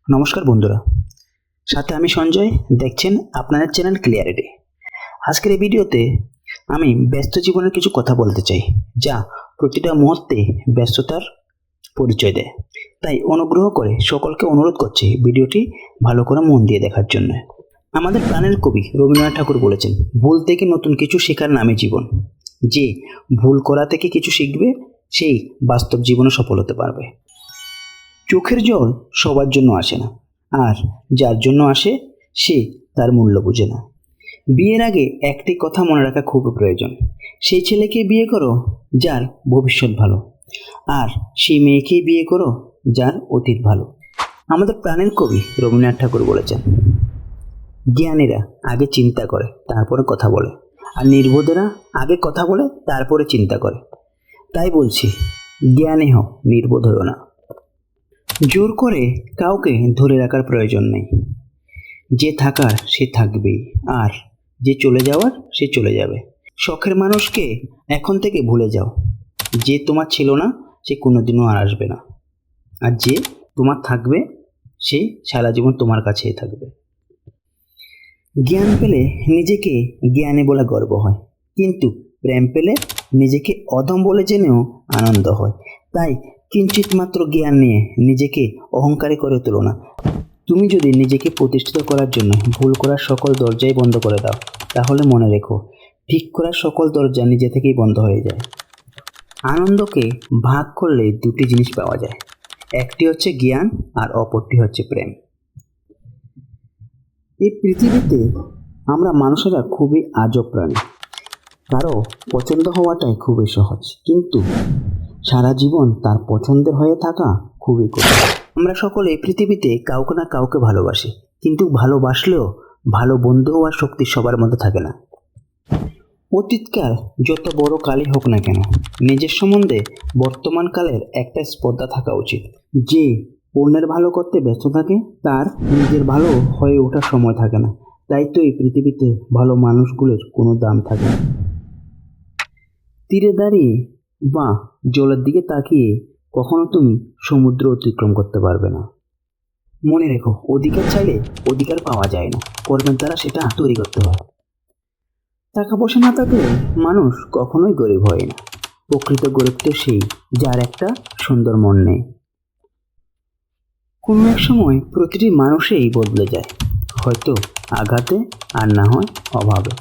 নমস্কার বন্ধুরা, সাথে আমি সঞ্জয়। দেখছেন আপনাদের চ্যানেল ক্লিয়ারিটি। আজকের এই ভিডিওতে আমি ব্যস্ত জীবনের কিছু কথা বলতে চাই, যা প্রতিটা মুহূর্তে ব্যস্ততার পরিচয় দেয়। তাই অনুগ্রহ করে সকলকে অনুরোধ করছি ভিডিওটি ভালো করে মন দিয়ে দেখার জন্য। আমাদের প্রাণের কবি রবীন্দ্রনাথ ঠাকুর বলেছেন, ভুল থেকে নতুন কিছু শেখার নামে জীবন। যে ভুল করা থেকে কিছু শিখবে, সেই বাস্তব জীবনে সফল হতে পারবে। চোখের জল সবার জন্য আসে না, আর যার জন্য আসে সে তার মূল্য বোঝে না। বিয়ের আগে একটি কথা মনে রাখা খুব প্রয়োজন। সেই ছেলেকে বিয়ে করো যার ভবিষ্যৎ ভালো, আর সেই মেয়েকেই বিয়ে করো যার অতীত ভালো। আমাদের প্রাণের কবি রবীন্দ্রনাথ ঠাকুর বলেছেন, জ্ঞানীরা আগে চিন্তা করে তারপরে কথা বলে, আর নির্বোধেরা আগে কথা বলে তারপরে চিন্তা করে। তাই বলছি, জ্ঞানী হও, নির্বোধ হও না। জোর করে কাউকে ধরে রাখার প্রয়োজন নেই। যে থাকার সে থাকবেই, আর যে চলে যাওয়ার সে চলে যাবে। শখের মানুষকে এখন থেকে ভুলে যাও। যে তোমার ছিল না সে কোনোদিনও আর আসবে না, আর যে তোমার থাকবে সে সারা জীবন তোমার কাছেই থাকবে। জ্ঞান পেলে নিজেকে জ্ঞানী বলে গর্ব হয়, কিন্তু প্রেম পেলে নিজেকে অধম বলে জেনেও আনন্দ হয়। তাই কিঞ্চিত মাত্র জ্ঞান নিয়ে নিজেকে অহংকারী করে তোলো না। তুমি যদি নিজেকে প্রতিষ্ঠিত করার জন্য ভুল করার সকল দরজাই বন্ধ করে দাও, তাহলে মনে রেখো, ঠিক করার সকল দরজা নিজে থেকেই বন্ধ হয়ে যায়। আনন্দকে ভাগ করলে দুটি জিনিস পাওয়া যায়, একটি হচ্ছে জ্ঞান আর অপরটি হচ্ছে প্রেম। এই পৃথিবীতে আমরা মানুষেরা খুবই আজব প্রাণী। কারো পছন্দ হওয়াটাই খুবই সহজ, কিন্তু সারা জীবন তার পছন্দের হয়ে থাকা খুবই কঠিন। আমরা সকলে এই পৃথিবীতে কাউকে না কাউকে ভালোবাসি, কিন্তু ভালোবাসলেও ভালো বন্ধু হওয়ার শক্তি সবার মধ্যে থাকে না। অতীতকাল যত বড় কালই হোক না কেন, নিজের সম্বন্ধে বর্তমানকালের একটা স্পর্ধা থাকা উচিত। যে অন্যের ভালো করতে ব্যস্ত থাকে, তার নিজের ভালো হয়ে ওঠার সময় থাকে না। তাই তো এই পৃথিবীতে ভালো মানুষগুলোর কোনো দাম থাকে না। তীরে দাঁড়িয়ে বা জলের দিকে তাকিয়ে কখনো তুমি সমুদ্র অতিক্রম করতে পারবে না। মনে রেখো, অধিকার চাইলে অধিকার পাওয়া যায় না, কর্মের দ্বারা সেটা তৈরি করতে হয়। টাকা পয়সা না থাকলে মানুষ কখনোই গরিব হয় না। প্রকৃত গরিব তো সেই, যার একটা সুন্দর মন নেই। কোনো এক সময় প্রতিটি মানুষই বদলে যায়, হয়তো আঘাতে আর না হয় অভাবে।